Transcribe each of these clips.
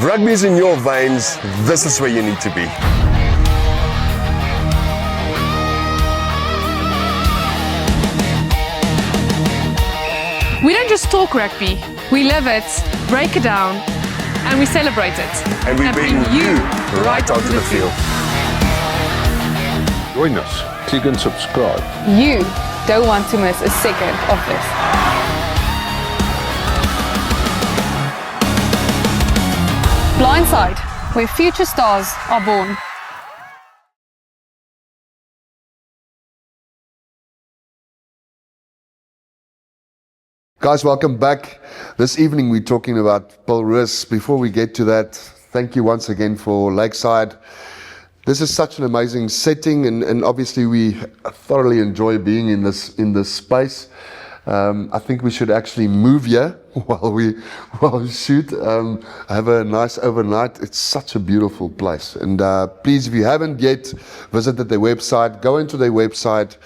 If rugby is in your veins, this is where you need to be. We don't just talk rugby, we live it, break it down, and we celebrate it. And we bring you right onto the field. Join us, click and subscribe. You don't want to miss a second of this. Blindside, where future stars are born. Guys, welcome back. This evening we're talking about Polruus. Before we get to that, thank you once again for Lakeside. This is such an amazing setting, and obviously we thoroughly enjoy being in this space. I think we should actually move here while we shoot. Have a nice overnight. It's such a beautiful place. And please, if you haven't yet visited their website, go into their website.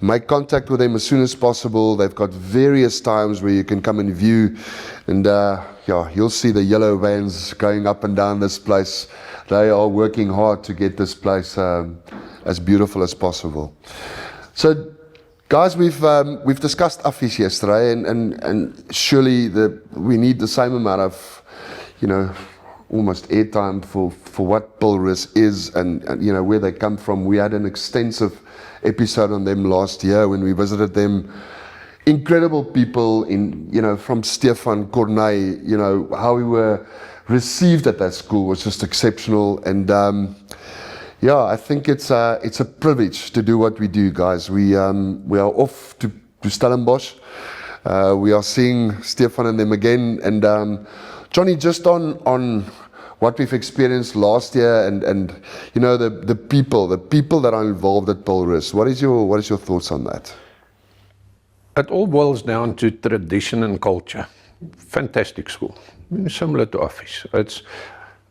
Make contact with them as soon as possible. They've got various times where you can come and view, and you'll see the yellow vans going up and down this place. They are working hard to get this place as beautiful as possible. So, guys, we've discussed Affies yesterday, and surely we need the same amount of, almost airtime for what Polruus is and where they come from. We had an extensive episode on them last year when we visited them. Incredible people from Stefan Corneille, how we were received at that school was just exceptional. And I think it's a privilege to do what we do, guys. We are off to Stellenbosch. We are seeing Stefan and them again. And Johnny, just on what we've experienced last year, and the people that are involved at Polruus. What is your thoughts on that? It all boils down to tradition and culture. Fantastic school, similar to Affies. It's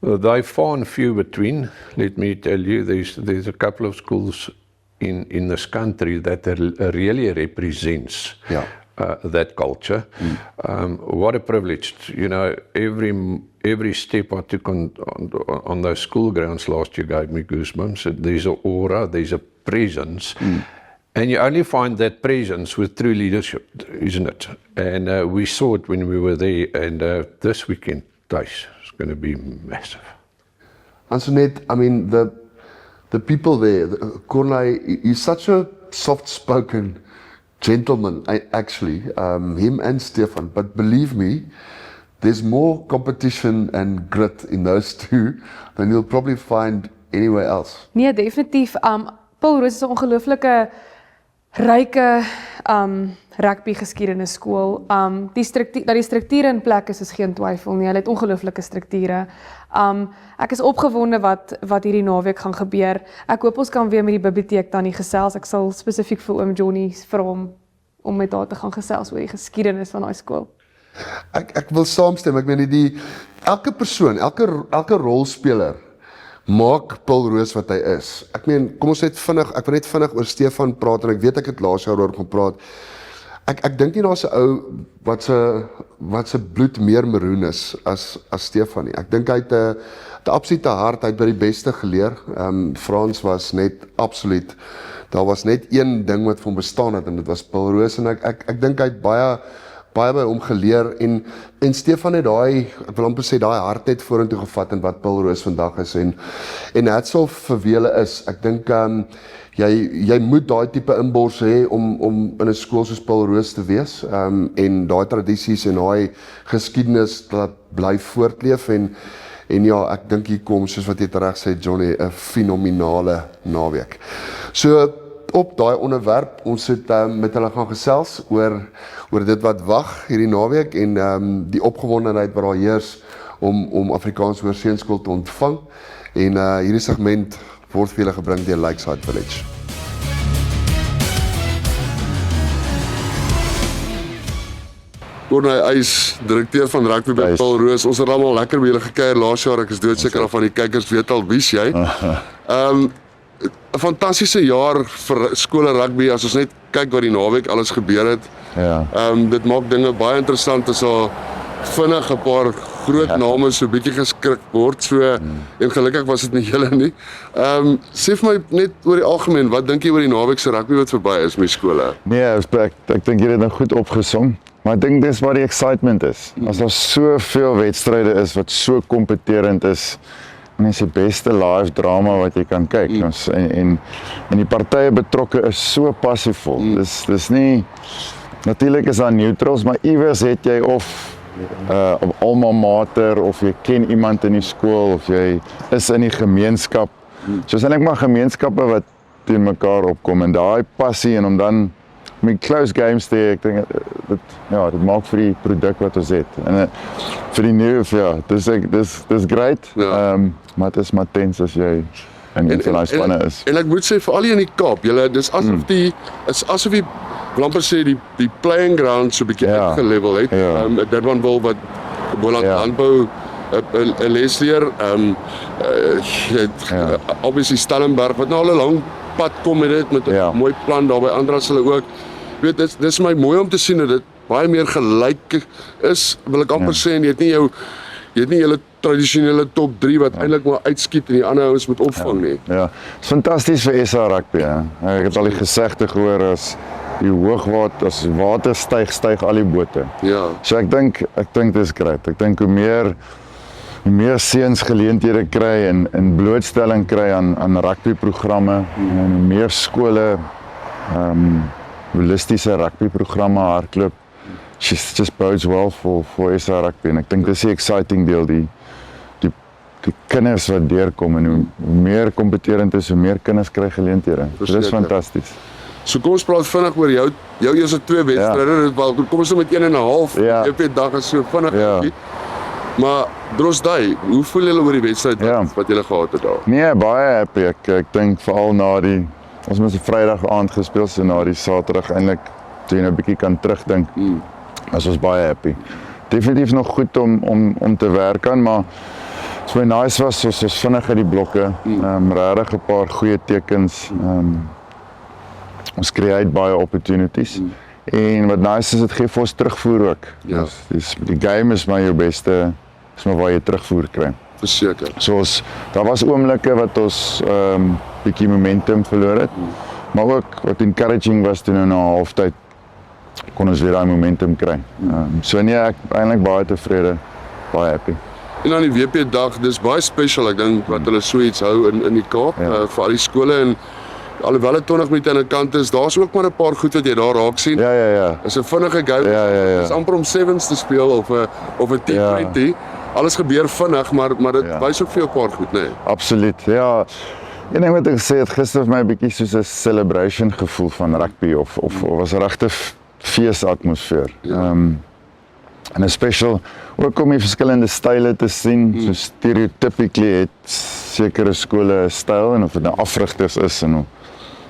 they're far and few between. Let me tell you, there's a couple of schools in this country that really represents. Yeah. That culture. What a privilege. Every step I took on those school grounds last year gave me goosebumps. There's an aura, there's a presence. And you only find that presence with true leadership, isn't it? And we saw it when we were there, and this weekend, is going to be massive. Antoinette, I mean, the people there, Corneille, he's such a soft-spoken gentleman, actually, him and Stefan, but believe me, there's more competition and grit in those two than you'll probably find anywhere else. Nee, definitief. Polruus is 'n ongelooflike ryke rugby geskiedenis skool. Die strukture in plek is geen twyfel nie. Hulle het ongelooflike strukture. Ek is opgewonde wat hierdie naweek gaan gebeur. Ek hoop ons kan weer met die biblioteek dan gesels. Ek sal spesifiek vir oom Johnny vra hom om met haar te gaan gesels oor die geskiedenis van daai skool. Ek wil saamstem. Ek meen elke persoon, elke rolspeler maak Polruus wat hy is. Ek meen, kom ons net vinnig, ek wil net vinnig oor Stefan praat, en ek weet ek het laas jaar oor gepraat. Ek dink nie daar's 'n ou wat se bloed meer maroon is as Stefan nie. Ek dink hy het 'n absolute hart, hy het by die beste geleer. Frans was net absoluut. Daar was net een ding wat vir hom bestaan het, en dit was Polruus, en ek dink hy het baie by hom geleer, en Stefan het ek wil amper sê daai hart net vorentoe gevat in wat Polruus vandag is, en hats off vir wie hulle is. Ek dink jy moet daai tipe inbors hê om in 'n skool soos Polruus te wees, en daai tradisies en daai geskiedenis laat bly voortleef, en ja, ek dink hier kom, soos wat jy reg sê, Johnny, 'n fenominale naweek. So op daai onderwerp, ons het met hulle gaan gesels oor dit wat wag hierdie naweek, en die opgewondenheid wat daar heers om Afrikaans Hoërseunskool te ontvang, en hierdie segment word vir julle gebring deur Lakeside Village. Corneille Eis, direkteur van rugby by Polruus. Ons het almal lekker by julle gekuier laas jaar. Ek is doodseker af van die kykers weet al wie's jy. 'n Fantastiese jaar vir skole rugby, as ons net kyk wat die naweek alles gebeur het. Ja. Dit maak dinge baie interessant as al vinnig 'n paar groot name so 'n bietjie geskrik word. So en gelukkig was dit nie julle nie. Sê vir my net oor die algemeen, wat dink jy oor die naweek se rugby wat verby is met skole? Nee, ek dink jy het nou goed opgesom. Maar ek dink dis waar die excitement is. As daar soveel wedstryde is wat so kompeterend is, en dis die beste live drama wat jy kan kyk. En die partye betrokke is so passievol. Dis nie, natuurlik is daar neutrals, maar iewers het jy of alma mater, of jy ken iemand in die skool, of jy is in die gemeenskap. So is eintlik maar gemeenskappe wat teen mekaar opkom, en daai passie, en om dan met close games te hê, ek dink dit maak vir die produk wat ons het. En vir die nuwe, dis great, maar dit is maar tens as jy in een van die spanne is. En ek moet sê, vir al die in die Kaap, julle, dis asof asof die, wil amper sê, die playing ground so 'n bietjie uitgelevel het. Dit wil wat Boland Landbou 'n les leer, obviously Stellenberg, wat nou al 'n lang pad kom met dit, met 'n mooi plan daar by Andras hulle ook. Weet, dis my mooi om te sien dat dit baie meer gelyk is, wil ek amper sê, en jy het nie julle tradisionele top 3 wat eintlik maar uitskiet en die ander ouens moet opvang nie. Ja, het is fantasties vir SA rugby. Ek het al die gesegde gehoor, as die hoogwater, as water styg al die bote. Ja. So ek dink dis great. Ek dink hoe meer seuns geleenthede kry en blootstelling kry aan rugbyprogramme, en hoe meer skole holistiese rugbyprogramme hardloop, just bodes well for SA rugby, en ek dink dis die exciting deel, die kinders wat deurkom, en hoe meer kompeterend is, hoe meer kinders kry geleenthede. Dit is fantasties. So kom ons praat vinnig oor jou eerste 2 wedstryde, kom ons met 1,5, EP dag is so vinnig. Maar Drosdai, hoe voel julle oor die wedstryd wat julle gehad het daar? Nee, baie happy. Ek dink veral na ons het 'n Vrydag aand gespeel, so na die Saterdag eintlik, toe jy nou 'n bietjie kan terugdink, is ons baie happy. Definitief nog goed om te werk aan, maar so nice was, ons vinnig uit die blokke, regtig 'n paar goeie tekens, ons create baie opportunities, en wat nice is, dit gee vir ons terugvoer ook. Die game is maar jou beste, is maar waar jy terugvoer kry. Verseker. So daar was oomblikke wat ons bietjie momentum verloor het, maar ook wat encouraging was toe na halftyd, kon ons weer daai momentum kry. So nee, ek eintlik baie tevrede, baie happy. En dan die WP dag, dis baie special, ek dink, wat hulle so iets hou in die Kaap, vir al die skole, en alhoewel dit 20 minute aan die kant is, daar's ook maar 'n paar goed wat jy daar raak sien. Ja. Is 'n vinnige game. Dis amper om 7s te speel of 'n T20. Alles gebeur vinnig, maar dit wys ook vir jou 'n paar goed, nee. Absoluut. Ja. Een ding wat ek gesê het gister vir my 'n bietjie soos 'n celebration gevoel van rugby, of was 'n regte feesatmosfeer. En 'n special ook om die verskillende style te sien, so stereotypically het sekere skole 'n styl, en of dit nou afrigters is, en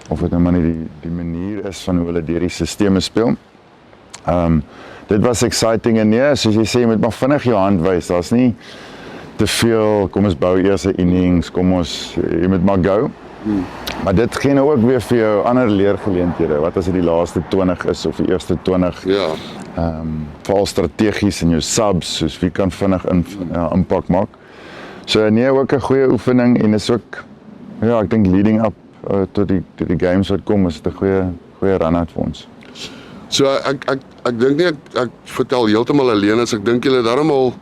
of dit nou maar nie die manier is van hoe hulle deur die sisteme speel. Dit was exciting, en nee, soos jy sê, jy moet maar vinnig jou hand wys, daar's nie te veel, kom ons bou eers 'n innings, jy moet maar go. Maar dit gee nou ook weer vir jou ander leergeleenthede, wat as dit die laaste 20 is, of die eerste 20, veral strategies in jou subs, soos wie kan vinnig impak maak. So nee, ook 'n goeie oefening, en is ook, ek dink leading up tot die games wat kom, is dit 'n goeie run-out vir ons. So ek dink nie ek vertel heeltemal alleen as ek dink julle daarom al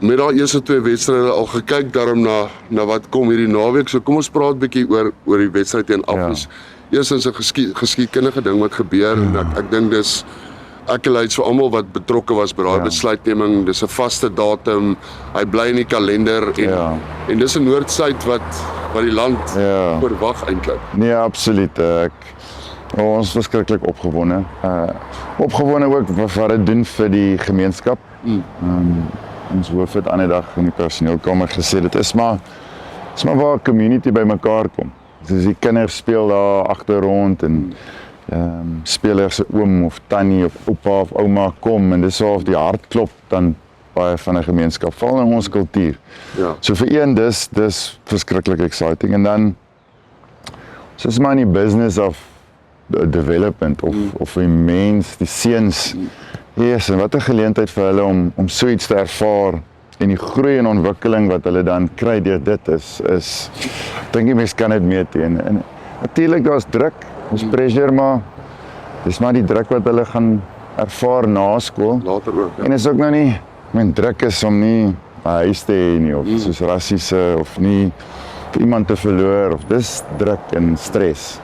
met daai eerste 2 wedstryde al gekyk daarom na wat kom hierdie naweek. So kom ons praat bietjie oor die wedstryd teen Afries. Eerstens 'n geskiedkundige ding wat gebeur, en ek dink dis accolades vir almal wat betrokke was by daai besluitneming. Dis 'n vaste datum, hy bly in die kalender, en dis 'n noordsuid wat die land verwag eintlik. Nee, absoluut. Ons was verskriklik opgewonde. Opgewonde ook wat dit doen vir die gemeenskap. Ons hoof het ander dag in die personeelkamer gesê, dit is maar waar 'n community by mekaar kom. Dus die kinders speel daar agter rond, en spelers se oom of tannie of oupa of ouma kom, en dis so of die hart klop dan baie van 'n gemeenskap, val in ons kultuur. So vir een, dis verskriklik exciting, en dan so is maar in die business of development, of die mens, die seuns, en wat 'n geleentheid vir hulle om so iets te ervaar die groei en ontwikkeling wat hulle dan kry deur dit is ek dink die mens kan dit meet en natuurlik daar's druk, daar's pressure, maar dis maar die druk wat hulle gaan ervaar na skool. Later ook. Ja. En is ook nou nie, druk is om nie 'n huis te hê nie, of soos rassiese, of nie iemand te verloor, of dis druk en stres.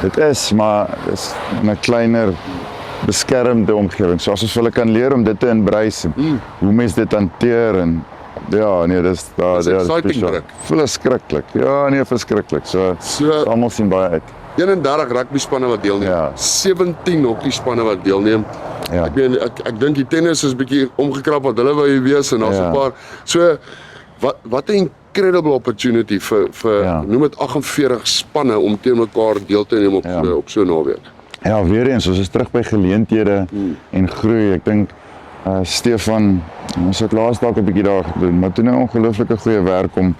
Dit is, maar dis in 'n kleiner beskermde omgewing. So as ons hulle kan leer om dit te embrace, hoe mens dit hanteer en ja, nee, dis exciting speciaal. druk. Verskriklik. Ja, nee, verskriklik. So almal sien baie uit. 31 rugby spanne wat deelneem. Ja. 17 hockey spanne wat deelneem. Ja. Ek dink die tennis is bietjie omgekrap wat hulle wou wees en daar's 'n paar. So wat 'n incredible opportunity vir noem dit 48 spanne om teen mekaar deel te neem op so 'n naweek. Ja, weer eens, ons is terug by geleenthede en groei. Ek dink Stefan, ons het laas dalk 'n bietjie daar gedoen, maar toe 'n ongelooflike goeie werk om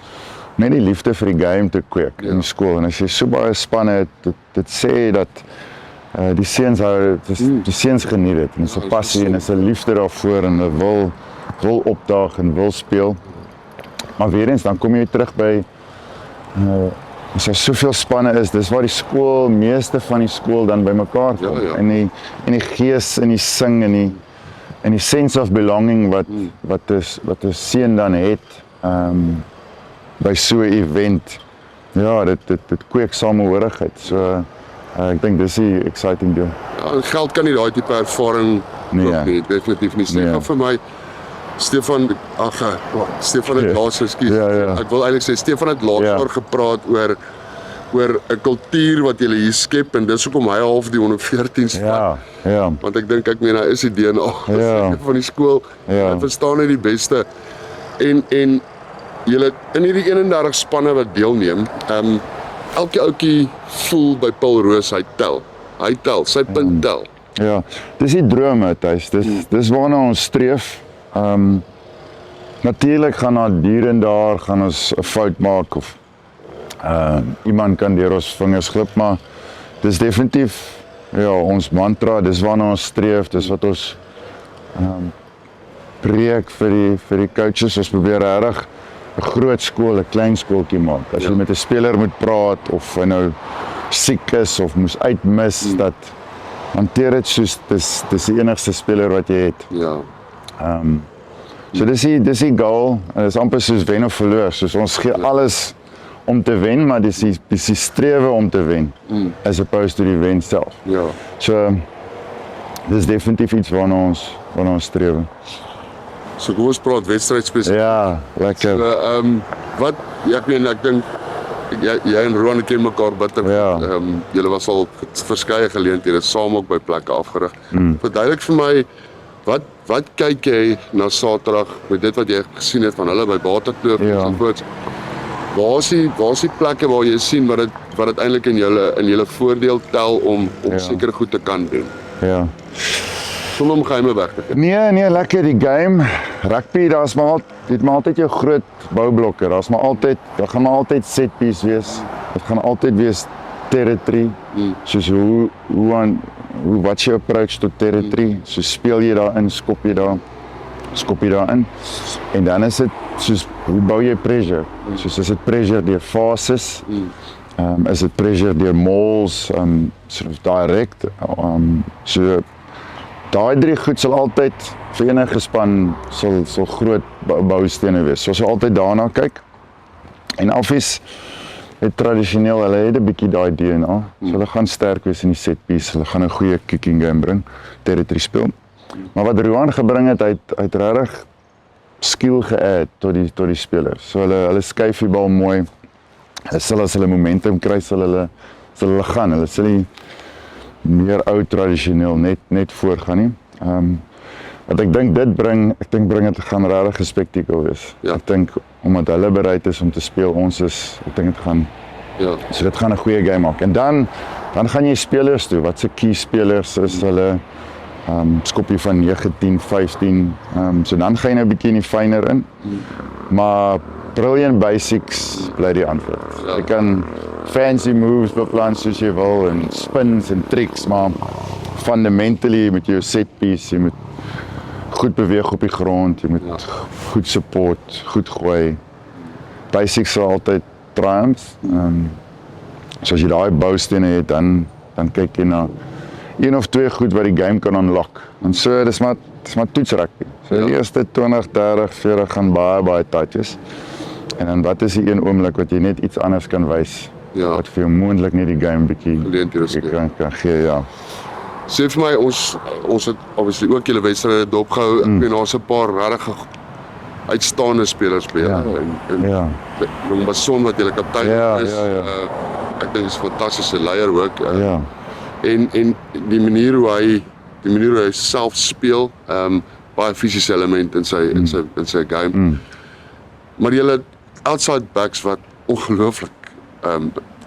net die liefde vir die game te kweek in die skool. En as jy so baie spanne het, dit sê dat die seuns die seuns geniet dit. En dis 'n passie en dis 'n liefde daarvoor en hulle wil opdaag en wil speel. Maar weer eens, dan kom jy terug by as daar soveel spanne is, dis waar die skool, meeste van die skool dan bymekaar kom. Ja. En die gees en die sing en die sense of belonging wat 'n seun dan het by so 'n event. Ja, dit kweek samehorigheid. So ek dink dis die exciting deel. Ja, geld kan nie daai tipe ervaring koop nie, definitief nie. Stefan vir my Stefan het laas ekskuus. Ja. Ek wil eintlik sê Stefan het laas gepraat oor 'n kultuur wat jy hier skep en dis hoekom hy half die 114 span. Ja. Want ek dink hy is die DNA van die skool. Hy verstaan net die beste. En julle in hierdie 31 spanne wat deelneem, elke ouetjie voel by Paul Roos hy tel, sy punt tel. Ja, dis die drome, Thys. Dis waarna ons streef. Natuurlik gaan daar hier en daar gaan ons 'n fout maak of iemand kan deur ons vingers glip, maar dis definitief ons mantra, dis waarna ons streef, dis wat ons preek vir die coaches. Ons probeer regtig 'n groot skool, 'n klein skooltjie maak. As jy met 'n speler moet praat of hy nou siek is of moes uitmis, dat hanteer dit soos dis die enigste speler wat jy het. Ja. So dis die goal. Dit is amper soos wen of verloor. Soos ons gee alles om te wen, maar dis die strewe om te wen as opposed to die wen self. Ja. So dis definitief iets waarna ons streef. So kom ons praat wedstryd spesifiek. Ja, lekker. So, ek dink jy en Roan ken mekaar bitter. Ja. Julle was al verskeie geleenthede saam ook by plekke afgerig. Verduidelik vir my wat kyk jy na Saterdag met dit wat jy gesien het van hulle by Waterkloof en soorts. Waar is die plekke waar jy sien wat dit eintlik in julle voordeel tel om seker goed te kan doen? Ja. Sonder om geheime weg te gee. Nee, lekker die game. Rugby, dit maar altyd jou groot boublokke. Daar gaan maar altyd set piece wees. Dit gaan altyd wees territory. Soos wat jy approach tot territory. So speel jy daarin, skop jy daarin. En dan is dit soos hoe bou jy pressure? Soos is dit pressure deur fases? Is dit pressure deur mauls, sort of direct? So daai drie goed sal altyd vir enige span sal groot boustene wees. So ons sal altyd daarna kyk. En Alfies het tradisioneel, hulle het 'n bietjie daai DNA. So hulle gaan sterk wees in die set piece. Hulle gaan 'n goeie kicking game bring, territory speel. Maar wat Roan gebring het, hy het regtig skill ge-add tot die spelers. So hulle skuif die bal mooi. Hulle sal as hulle momentum kry, sal hulle gaan. Hulle sal nie meer oud tradisioneel net voorgaan nie. Wat ek dink dit bring dit gaan regtig 'n spektakel wees. Ja. Ek dink omdat hulle bereid is om te speel, ek dink dit gaan so dit gaan 'n goeie game maak. En dan gaan jy spelers toe. Wat se key spelers is hulle skoppie van 9, 10, 15. So dan gaan jy nou 'n bietjie in die fynere in. Maar brilliant basics bly die antwoord. Jy kan fancy moves beplan soos jy wil en spins en tricks, maar fundamentally met jou set piece, jy moet goed beweeg op die grond, jy moet goed support, goed gooi. Basics sal altyd triumphs. So as jy daai boustene het, dan kyk jy na een of twee goed wat die game kan unlock. En so, dis maar toets rugby. So die eerste 20, 30, 40 gaan baie touches. En dan wat is die een oomblik wat jy net iets anders kan wys, wat vir jou moontlik net die game bietjie kan gee, ja. Sê vir my, ons het obviously ook julle wedstryde dopgehou. Ek weet daar's 'n paar regtig uitstaande spelers by julle. En Lombason wat julle kaptein is. Ek dink is 'n fantastiese leier ook. En die manier hoe hy self speel, baie fisiese element in sy game. Maar julle outside backs wat ongelooflik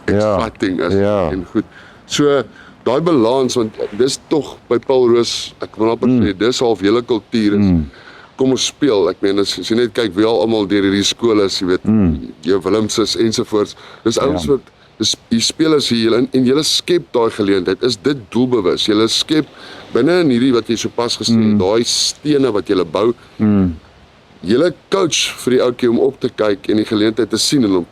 exciting is en goed. So daai balans, want dis tog by Paul Roos, ek wil amper sê, dis half hele kultuur is. Kom ons speel, ek meen, as jy net kyk wie al almal deur hierdie skole is, jy weet, jou Willemses ensovoorts. Dis ouens wat die spelers hier en julle skep daai geleentheid. Is dit doelbewus? Julle skep binne in hierdie wat jy sopas gesê het, daai stene wat julle bou. Julle coach vir die ouetjie om op te kyk en die geleentheid te sien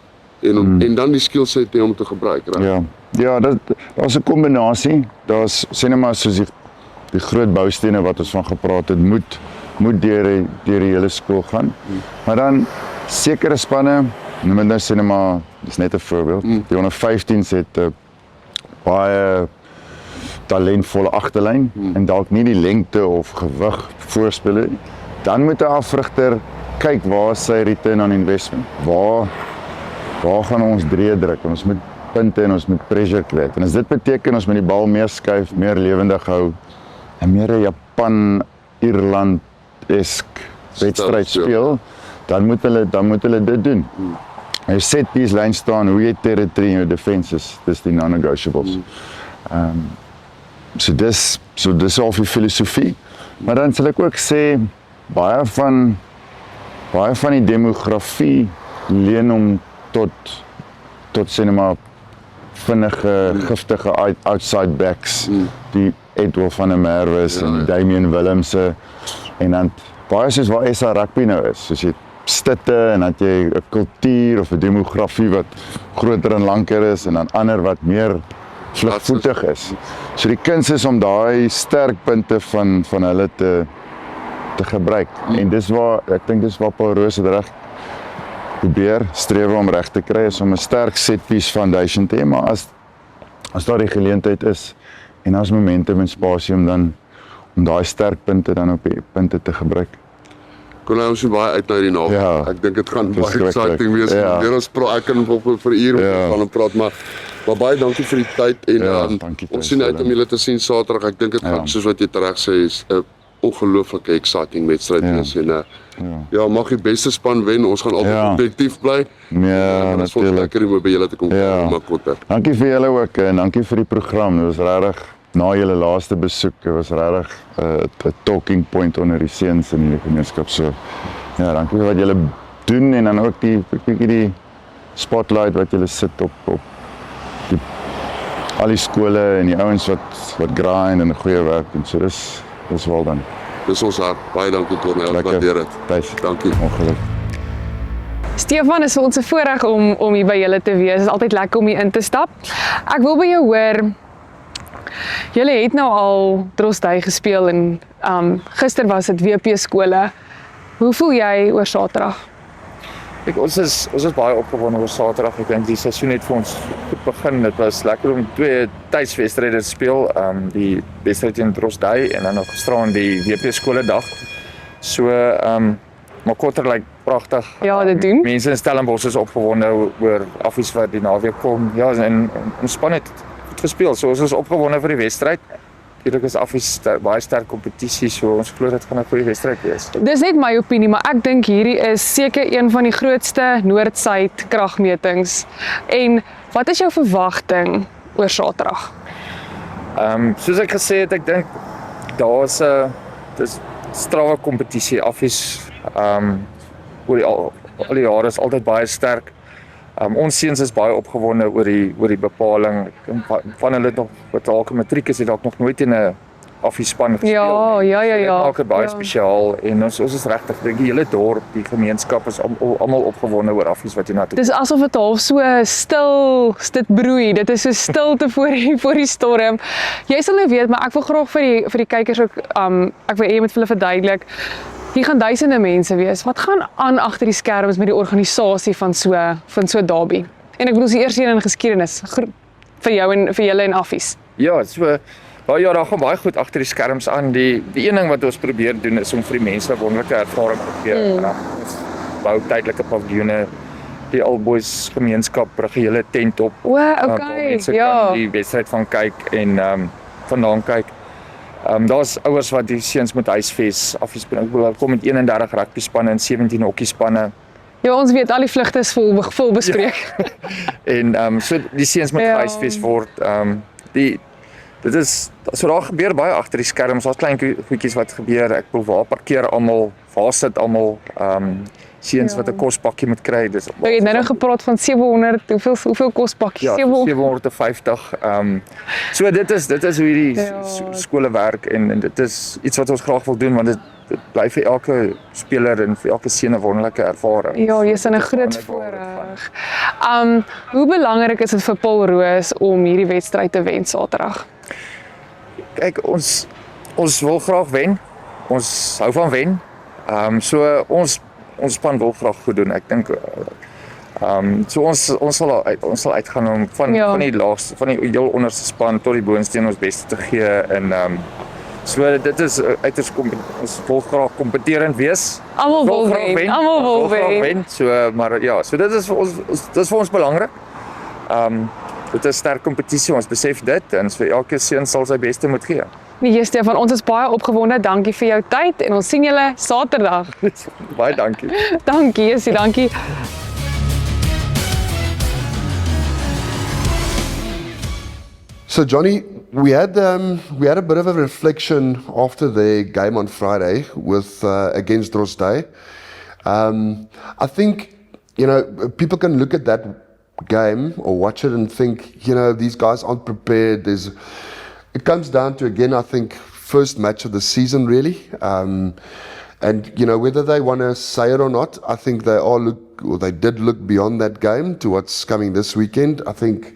en dan die skillset om te gebruik, reg? Ja, daar's 'n kombinasie. Daar's sê net maar soos die groot boustene wat ons van gepraat het, moet deur die hele skool gaan. Maar dan sekere spanne, noem dit nou sê net maar, dis net 'n voorbeeld. Die onder 15s het 'n baie talentvolle agterlyn en dalk nie die lengte of gewig voorspeler nie. Dan moet 'n afrigter kyk waar is sy return on investment. Waar gaan ons drie druk? Ons moet punte en ons moet pressure kry. En as dit beteken ons moet die bal meer skuif, meer lewendig hou en meer 'n Japan-Ierland-esk wedstryd speel, dan moet hulle dit doen. Jy set piece lyn staan, hoe jy territory in jou defense is, dis die non-negotiables. So dis al die filosofie. Maar dan sal ek ook sê, baie van die demografie leen om tot sê net maar vinnige, giftige outside backs, die Edward van der Merwe en Damian Willemse, en dan baie soos waar SA Rugby nou is, soos jy stitte en dat jy 'n kultuur of 'n demografie wat groter en lanker is en dan ander wat meer vlugvoetig is. So die kuns is om daai sterkpunte van hulle te gebruik. En dis waar Paul Roos het reg probeer strewe om reg te kry, is om 'n sterk set piece foundation te hê, maar as daar die geleentheid is en as momentum en spasie om daai sterkpunte dan op die punte te gebruik. Kon ons baie uit na die naweek. Ja, ek dink dit gaan baie exciting wees. Ek kan vir uur van praat, maar baie dankie vir die tyd en ons sien uit om julle te sien Saterdag. Ek dink dit gaan soos wat jy reg sê is 'n ongelooflike exciting wedstryd wees en mag die beste span wen. Ons gaan altyd objektief bly. Ja, natuurlik. Ons vond lekker om by julle te kom kuier. Dankie vir julle ook en dankie vir die program. Dit was regtig na julle laaste besoek, dit was regtig 'n talking point onder die seuns in die gemeenskap. So ja, dankie vir wat julle doen en dan ook die spotlight wat julle sit op al die skole en die ouens wat grind en 'n goeie werk doen. So dis wel dan. Dis ons hart. Baie dankie Cornel, ek waardeer dit. Dankie. Ongelukkig. Stefan, is vir ons 'n voorreg om hier by julle te wees. Dit is altyd lekker om hier in te stap. Ek wil by jou hoor, julle het nou al Drostdy gespeel en gister was dit WP skole. Hoe voel jy oor Saterdag? Ons is baie opgewonde oor Saterdag. Ek dink die seisoen het vir ons goed begin. Dit was lekker om 2 tuiswedstryde te speel. Die wedstryd teen Drostdy en dan nog gisteraan die WP skole dag. So maar Kotter lyk pragtig. Ja, dit doen. Mense in Stellenbosch is opgewonde oor affies wat die naweek kom. Ja, en ons span het goed gespeel. So ons is opgewonde vir die wedstryd. Natuurlik is affies baie sterk kompetisie, so ons glo dit gaan 'n goeie wedstryd wees. Dis net my opinie, maar ek dink hierdie is seker een van die grootste Noord-Suid kragmetings. En wat is jou verwagting oor Saterdag? Soos ek gesê het, ek dink daar's 'n strawwe kompetisie. Affies oor al die jare is altyd baie sterk. Ons seuns is baie opgewonde oor die bepaling. Van hulle nog wat dalk 'n matriek is, het dalk nog nooit in 'n Affiespan gespeel. Ja. Dit maak dit baie Ja. spesiaal en ons is regtig, dink die hele dorp, die gemeenskap is almal opgewonde oor Affies wat jy na toe. Dis asof dit half so stil, dit broei. Dit is so stilte voor die storm. Jy sal nou weet, maar ek wil graag vir die kykers ook ek wil hê jy moet vir hulle verduidelik. Hier gaan duisende mense wees. Wat gaan aan agter die skerms met die organisasie van so derby? En ek bedoel die eerste een in geskiedenis vir jou en vir julle en Affies. Ja, so ja, daar gaan baie goed agter die skerms aan. Die een ding wat ons probeer doen is om vir die mense 'n wonderlike ervaring te gee. Ons bou tydelike paviljoene, die Alboys gemeenskap rig 'n hele tent op. O, waar okay, mense ja. kan die wedstryd van kyk en vandaan kyk. Daar's ouers wat die seuns met huisves afgespeel. Ek bedoel, kom met 31 rugby spanne en 17 hokkie spanne. Ja, ons weet al die vlugte is vol bespreek. En so die seuns met huisves word dit is so daar gebeur baie agter die skerms. Daar's klein goedjies wat gebeur. Ek bedoel, waar parkeer almal? Waar sit almal? Seuns wat 'n kospakkie moet kry. Dis Jy het nou gepraat van 700, hoeveel kospakkies? Ja, 750. So dit is hoe hierdie skole werk en dit is iets wat ons graag wil doen want dit bly vir elke speler en vir elke seun 'n wonderlike ervaring. Ja, jy's in 'n groot voorreg. Hoe belangrik is dit vir Paul Roos om hierdie wedstryd te wen Saterdag? Kyk, ons wil graag wen. Ons hou van wen. So ons span wil graag goed doen. Ek dink so ons sal uitgaan om van die laagste, van die heel onderste span tot die boonste ons beste te gee en so dit is uiters ons wil graag kompeterend wees. Almal wil wen. So maar ja, so dit is vir ons belangrik. Dit is sterk kompetisie, ons besef dit en vir elke seun sal sy beste moet gee. Nee, Stefan, ons is baie opgewonde. Dankie vir jou tyd en ons sien julle Saterdag. Baie dankie. Dankie, dankie. So Johnny, we had a bit of a reflection after the game on Friday with against Drosday. I think people can look at that game or watch it and think these guys aren't prepared. It comes down to again I think first match of the season really, and whether they want to say it or not, I think they did look beyond that game to what's coming this weekend. I think.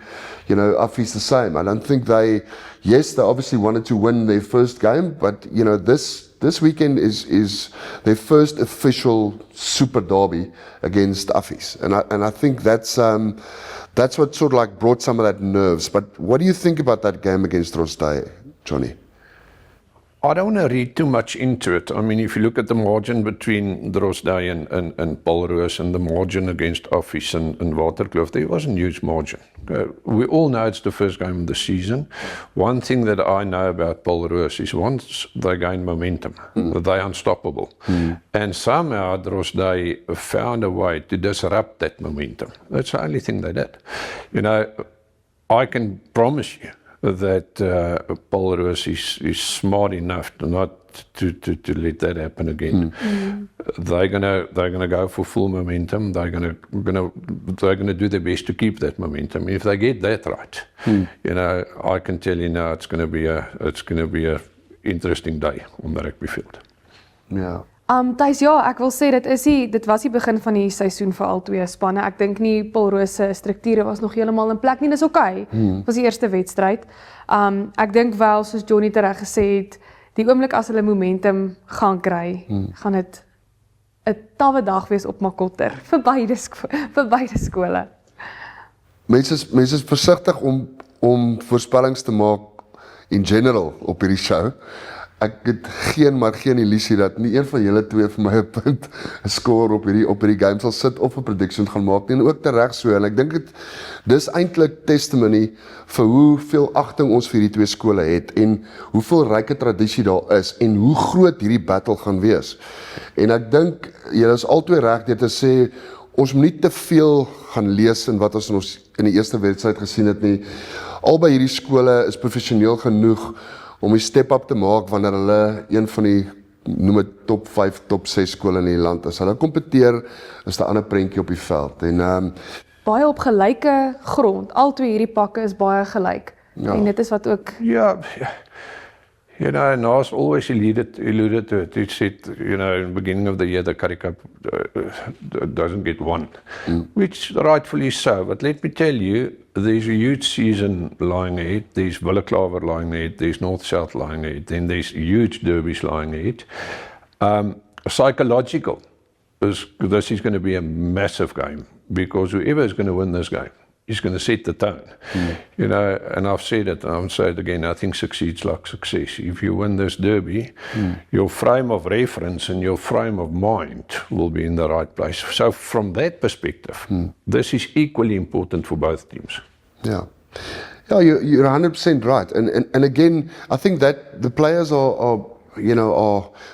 Affies the same. I don't think they obviously wanted to win their first game, but this weekend is their first official Super Derby against Affies, and I think that's what sort of like brought some of that nerves. But what do you think about that game against Drosday, Johnny? I don't want to read too much into it. I mean, if you look at the margin between Drosday and Paul Roos and the margin against Affies and Waterkloof, there wasn't a huge margin. We all know it's the first game of the season. One thing that I know about Paul Roos is once they gain momentum, they're unstoppable. And somehow Drosday found a way to disrupt that momentum. That's the only thing they did. I can promise you that Paul Roos is smart enough not to let that happen again. They're gonna go for full momentum. They're gonna do their best to keep that momentum. If they get that right, I can tell you now it's gonna be a interesting day on the rugby field. Yeah. Thys, ja, ek wil sê dit was die begin van die seisoen vir al twee spanne. Ek dink nie Paul Roos se strukture was nog heeltemal in plek nie. Dis okay. Was die eerste wedstryd. Ek dink wel soos Johnny reg gesê het, die oomblik as hulle momentum gaan kry, gaan dit 'n tawwe dag wees op Makotter vir beide skole. Mense is versigtig om voorspellings te maak in general op hierdie show. Ek het geen illusie dat nie een van julle twee vir my 'n punt 'n score op hierdie game sal sit of 'n prediction gaan maak nie, en ook tereg so, en ek dink dis eintlik testimony vir hoeveel agting ons vir hierdie twee skole het en hoeveel ryke tradisie daar is en hoe groot hierdie battle gaan wees. En ek dink julle is albei reg deur te sê ons moet nie te veel gaan lees in wat ons in die eerste wedstryd gesien het nie. Albei hierdie skole is professioneel genoeg om die step up te maak wanneer hulle een van die noem dit top 5, top 6 skole in die land is. Hulle kompeteer is 'n ander prentjie op die veld en baie op gelyke grond. Al twee hierdie pakke is baie gelyk. Ja. En dit is wat ook You know, and Nas always alluded to it. He said, you know, in the beginning of the year, the Currie Cup doesn't get won, which rightfully so. But let me tell you, there's a huge season lying ahead. There's Wille Klaver lying ahead. There's North-South lying ahead. Then there's huge derbies lying ahead. Psychological. This is going to be a massive game because whoever is going to win this game is going to set the tone. You know, and I've said it, and I'll say it again, I think succeeds like success. If you win this derby, your frame of reference and your frame of mind will be in the right place. So from that perspective, this is equally important for both teams. Yeah. Yeah, you're 100% right. And again, I think that the players are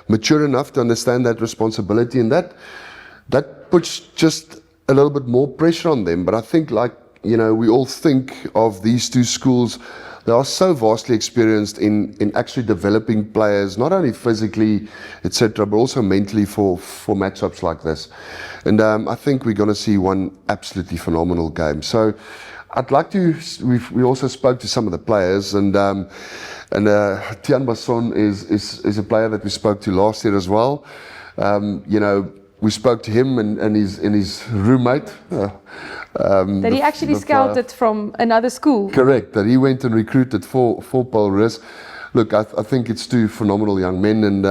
mature enough to understand that responsibility, and that puts just a little bit more pressure on them. But I think, like, you know, we all think of these two schools, they are so vastly experienced in actually developing players, not only physically, etc., but also mentally for matchups like this. And I think we're going to see one absolutely phenomenal game. So I'd like to, we also spoke to some of the players, and Tiaan Basson is a player that we spoke to last year as well. You know, we spoke to him and his roommate. That he actually scouted from another school. Correct, that he went and recruited for Paul Roos. Look, I think it's two phenomenal young men, and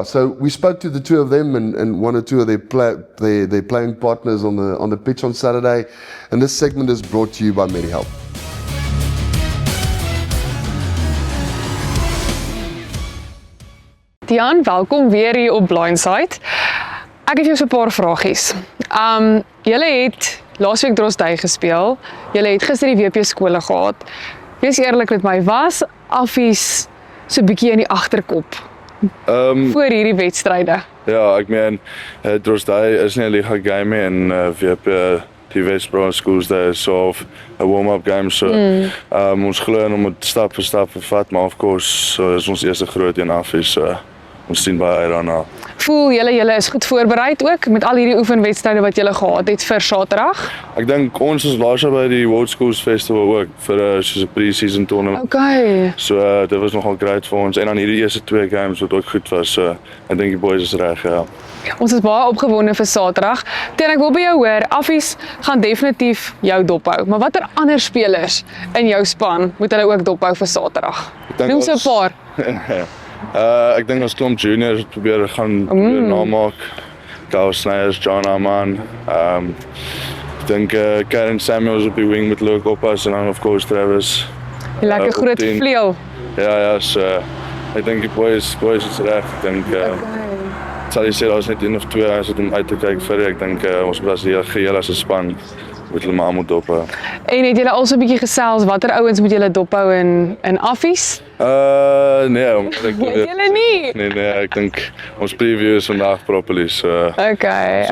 so we spoke to the two of them and one or two of their playing partners on the pitch on Saturday, and this segment is brought to you by MediHelp. Tiaan, welkom weer hier op Blindside. Ek het jou so 'n paar vragies. Julle het laasweek Drosdui gespeel. Julle het gister die WP skole gehad. Wees eerlik met my, was Affies so bietjie in die agterkop voor hierdie wedstryde? Ja, ek meen Drosdui is nie 'n liga game en WP die Westbron Schools daar is so 'n warm-up game, so ons glo om dit stap vir stap te vat, maar of course is ons eerste groot een Affies, ons sien baie uit daarna. Voel julle is goed voorberei ook met al hierdie oefenwedstryde wat julle gehad het vir Saterdag? Ek dink ons is laas by die World Schools Festival ook vir soos 'n pre-season tournament. Okay. So dit was nogal great vir ons en dan hierdie eerste twee games wat ook goed was. So ek dink die boys is reg, ja. Ons is baie opgewonde vir Saterdag. Tiaan, ek wil by jou hoor, Affies gaan definitief jou dophou, maar watter ander spelers in jou span moet hulle ook dophou vir Saterdag? Noem so 'n paar. Ek dink ons klomp juniors probeer namaak. Kyle Snyers, John Arman. Ek dink Karen Samuels op die wing met loop oppas en dan of course Travis. Die lekker groot vleuel. Ja, so ek dink die boys is reg. Ek dink sal jy sê daar's net een of twee as dit om uit te kyk vir ek dink ons was die geheel as 'n span moet hulle maar almal dophou. En het julle also 'n bietjie gesels watter ouens moet julle dophou in Affies? Nee, ek weet julle nie. Nee, ek dink ons preview is vandag properly, so. Okay.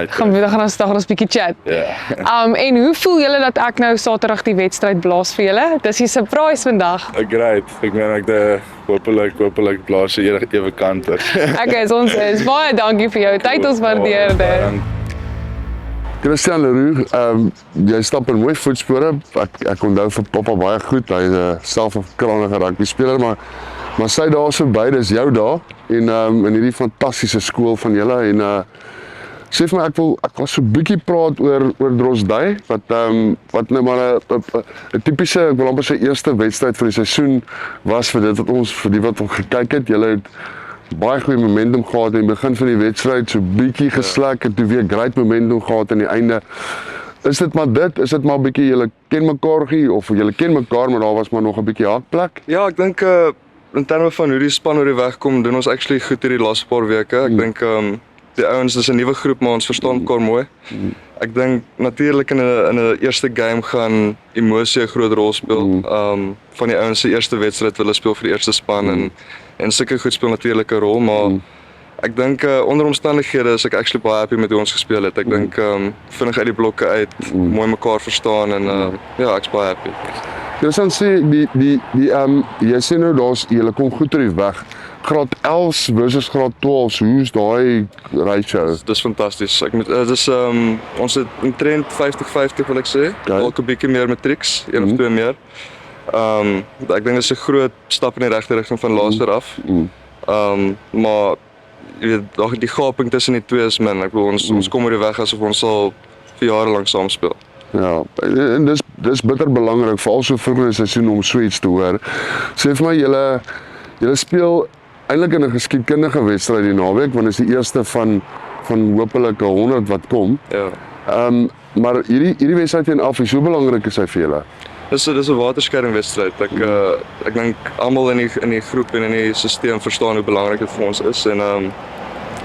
Gaan ons bietjie chat. Ja. En hoe voel julle dat ek nou Saterdag die wedstryd blaas vir julle? Dis 'n surprise vandag. Great. Ek meen ek hopelik blaas jy ewe kant. Okay, ons is baie dankie vir jou tyd, ons waardeer dit. Christian Leroux, jy stap in mooi voetspore. Ek onthou vir Papa baie goed. Hy is self 'n kragtige rugby speler, maar sy daar so by, dis jou daar in hierdie fantastiese skool van julle en sê vir my ek wil so 'n bietjie praat oor Drosdui wat nou maar 'n tipiese, ek wil amper sê eerste wedstryd van die seisoen was vir dit vir die wat gekyk het. Julle het baie goeie momentum gehad in die begin van die wedstryd, so bietjie geslek en toe weer great momentum gehad aan die einde. Is dit maar 'n bietjie julle ken mekaar of julle ken mekaar, maar daar was maar nog 'n bietjie hakplek? Ja, ek dink in terme van hoe die span oor die weg kom, doen ons actually goed hierdie laaste paar weke. Ek dink die ouens is 'n nuwe groep, maar ons verstaan mekaar mooi. Ek dink natuurlik in 'n eerste game gaan emosie 'n groot rol speel. Van die ouens se eerste wedstryd hulle speel vir die eerste span en sulke goed speel natuurlik 'n rol, maar ek dink onder omstandighede is ek actually baie happy met hoe ons gespeel het. Ek dink vinnig uit die blokke uit, mooi mekaar verstaan en ja, ek's baie happy. Dis dan sê jy sê nou julle kom goed oor die weg. Graad 11 versus graad 12, hoe's daai ratio? Dis fantasties. Ons het omtrent 50-50 wil ek sê. Dalk 'n bietjie meer matrieks, een of twee meer. Ek dink dit is 'n groot stap in die regte rigting van laser af. Maar jy weet, die gaping tussen die twee is min. Ek bedoel ons kom oor die weg asof ons al vir jare lank saam speel. Ja, en dis bitter belangrik veral so vroeg in die seisoen om so iets te hoor. Sê vir my julle speel eintlik in 'n geskiedkundige wedstryd die naweek want dit is die eerste van hopelik 100 wat kom. Ja. Maar hierdie wedstryd teen Affies, hoe belangrik is hy vir julle? Dis 'n waterskeidingwedstryd. Ek dink almal in die groep en in die stelsel verstaan hoe belangrik dit vir ons is en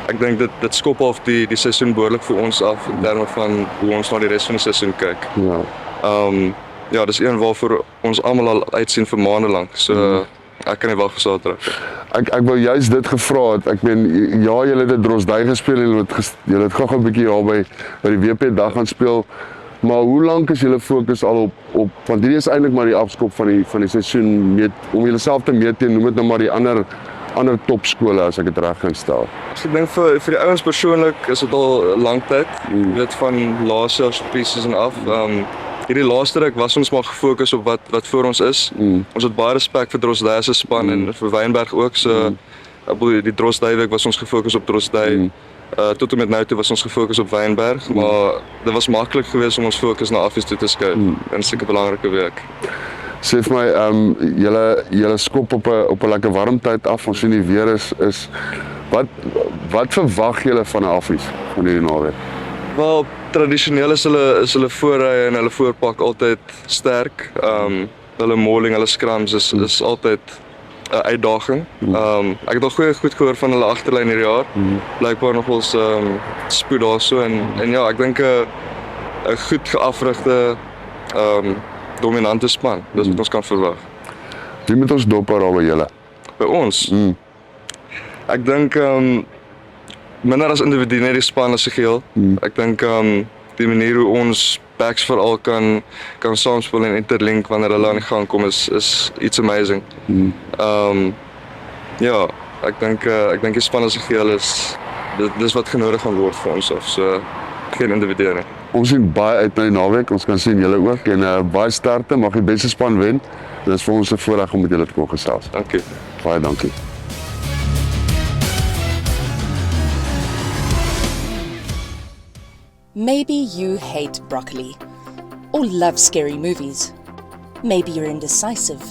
ek dink dit skop half die seisoen behoorlik vir ons af in terme van hoe ons na die res van die seisoen kyk. Ja. Ja, dis een waarvoor ons almal al uitsien vir maande lank. So ek kan nie wag vir Saterdag. Ek wou juist dit gevra het. Ek meen ja, julle het dit Drosdui gespeel en julle het gou 'n bietjie by die WP dag gaan speel. Maar hoe lank is julle fokus al op want hierdie is eintlik maar die afskop van die seisoen om julleself te meet teen noem dit nou maar die ander topskole as ek dit reg kan stel. Ek dink vir die ouens persoonlik is dit al lank tyd. Jy weet van laaste pre-season af. Hierdie laaste ruk was ons maar gefokus op wat voor ons is. Ons het baie respek vir Drosdui se span en vir Wynberg ook. So die Drosdui week was ons gefokus op Drosdui. Tot en met nou toe was ons gefokus op Wynberg, maar dit was maklik geweest om ons fokus na Affies toe te skuif. En seker 'n belangrike week. Sê vir my, julle skop op 'n lekker warm tyd af. Ons sien die weer is wat verwag julle van 'n Affies van hierdie naweek? Wel, tradisioneel is hulle voorry en hulle voorpak altyd sterk. Hulle mauling, hulle scrums is altyd 'n uitdaging. Ek het al goed gehoor van hulle agterlyn hierdie jaar. Blykbaar nog ons spoed daarso en ja, ek dink 'n goed geafrigte dominante span. Dis wat ons kan verwag. Wie moet ons dop hou by julle? By ons. Ek dink minder as individu net die span as 'n geheel. Ek dink die manier hoe ons backs veral kan saamspeel en interlink wanneer hulle aan die gang kom is iets amazing. Ja, ek dink die span as 'n geheel dis wat genodig gaan word vir ons of so geen individu nie. Ons sien baie uit na die naweek. Ons kan sien julle ook en baie sterkte, mag die beste span wen. Dit is vir ons 'n voorreg om met julle te kon gesels. Dankie. Baie dankie. Maybe you hate broccoli or love scary movies. Maybe you're indecisive,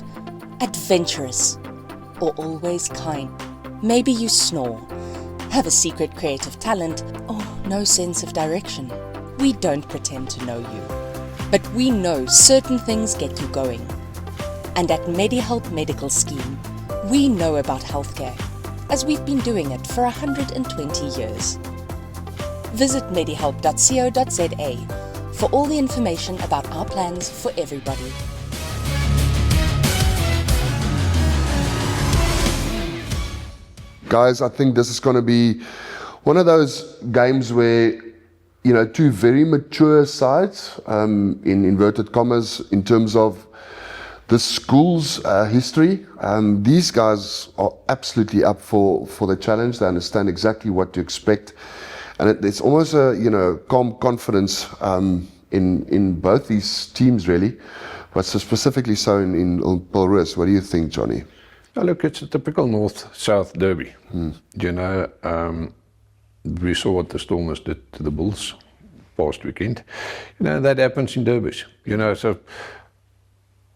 adventurous, or always kind. Maybe you snore, have a secret creative talent, or no sense of direction. We don't pretend to know you, but we know certain things get you going. And at MediHelp Medical Scheme, we know about healthcare, as we've been doing it for 120 years. Visit medihelp.co.za for all the information about our plans for everybody. Guys, I think this is going to be one of those games where, you know, two very mature sides, in inverted commas, in terms of the school's history. These guys are absolutely up for the challenge. They understand exactly what to expect. And it's almost a, you know, calm confidence in both these teams, really. But so specifically so in Polruus. What do you think, Johnny? Yeah, look, it's a typical North-South derby. You know, we saw what the Stormers did to the Bulls past weekend. You know, that happens in derbies. You know, so...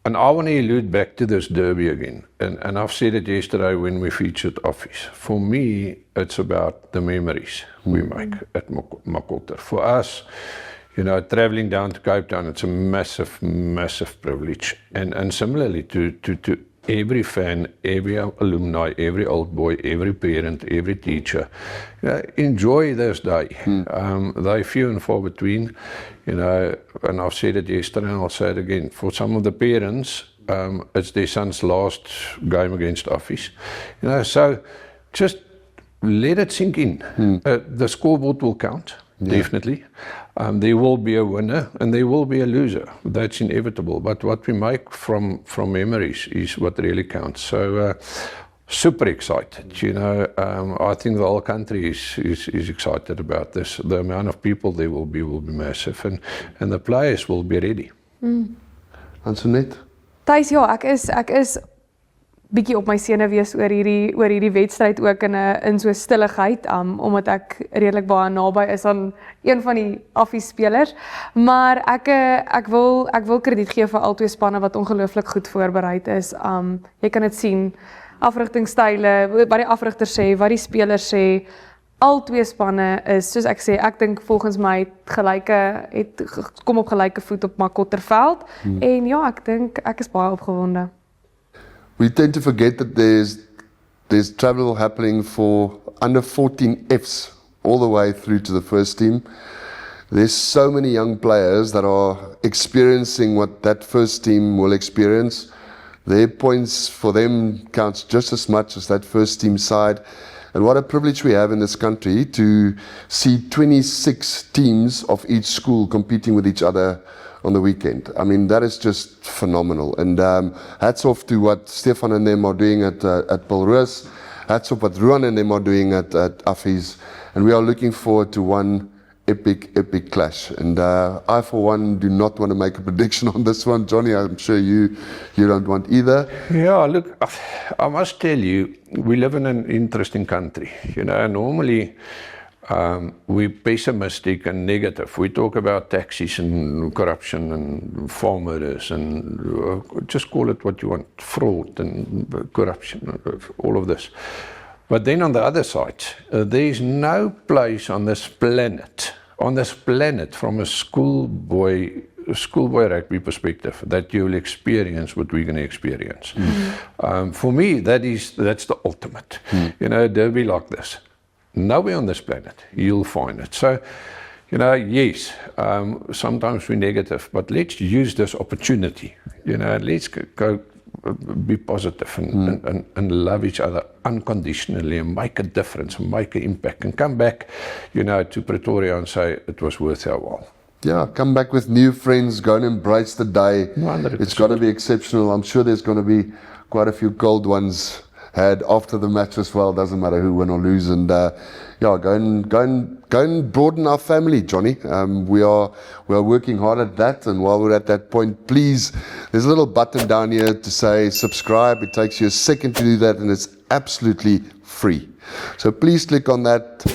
And I want to allude back to this derby again. And I've said it yesterday when we featured Office. For me, it's about the memories we make at Makotter. For us, you know, traveling down to Cape Town, it's a massive, massive privilege. And similarly to every fan, every alumni, every old boy, every parent, every teacher, you know, enjoy this day. They're few and far between, you know, and I've said it yesterday and I'll say it again. For some of the parents, it's their son's last game against Office. You know, so just let it sink in. The scoreboard will count. Yeah. Definitely. There will be a winner and there will be a loser. That's inevitable. But what we make from memories is what really counts. So super excited. You know, I think the whole country is excited about this. The amount of people there will be massive, and the players will be ready. Antoinette? Thys, ja, ek is bietjie op my senuwees oor hierdie wedstryd ook in so stilligheid, omdat ek redelik baie naby is aan een van die affiespelers, maar ek wil krediet gee vir al twee spanne wat ongelooflik goed voorbereid is. Jy kan dit sien, afrigtingstyle, wat die afrigter sê, wat die spelers sê, al twee spanne is, soos ek sê, ek dink volgens my het kom op gelyke voet op Makotterveld, en ja, ek dink ek is baie opgewonde. We tend to forget that there's travel happening for under 14 Fs all the way through to the first team. There's so many young players that are experiencing what that first team will experience. Their points for them counts just as much as that first team side. And what a privilege we have in this country to see 26 teams of each school competing with each other on the weekend. I mean, that is just phenomenal. And hats off to what Stefan and them are doing at Polrus. Hats off what Ruan and them are doing at Affis. And we are looking forward to one epic clash. And I, for one, do not want to make a prediction on this one. Johnny, I'm sure you don't want either. Yeah, look, I must tell you, we live in an interesting country. You know, normally we're pessimistic and negative. We talk about taxes and corruption and farm murders and just call it what you want, fraud and corruption, all of this. But then on the other side, there is no place on this planet from a schoolboy rugby perspective that you will experience what we're going to experience. For me, that's the ultimate. You know, a derby like this. Nowhere on this planet you'll find it. So, you know, yes, sometimes we're negative, but let's use this opportunity. You know, let's go be positive and love each other unconditionally and make a difference and make an impact and come back, you know, to Pretoria and say it was worth our while. Yeah, come back with new friends, go and embrace the day. 100%. It's got to be exceptional. I'm sure there's going to be quite a few cold ones had after the match as well. Doesn't matter who win or lose. And yeah, go and broaden our family, Johnny. We are working hard at that. And while we're at that point, please, there's a little button down here to say subscribe. It takes you a second to do that, and it's absolutely free. So please click on that.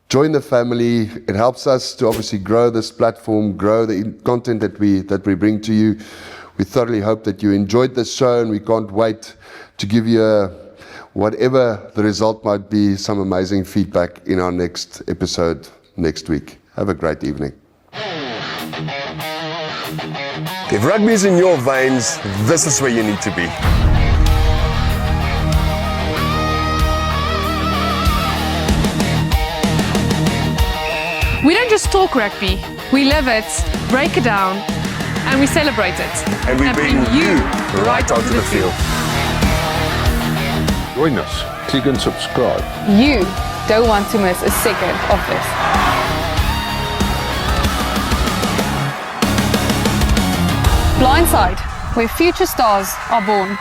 Join the family. It helps us to obviously grow this platform, grow the content that we bring to you. We thoroughly hope that you enjoyed this show, and we can't wait to give you whatever the result might be, some amazing feedback in our next episode next week. Have a great evening. If rugby is in your veins, this is where you need to be. We don't just talk rugby, we live it, break it down, and we celebrate it. And we bring you right onto the field. Join us, click and subscribe. You don't want to miss a second of this. Blindside, where future stars are born.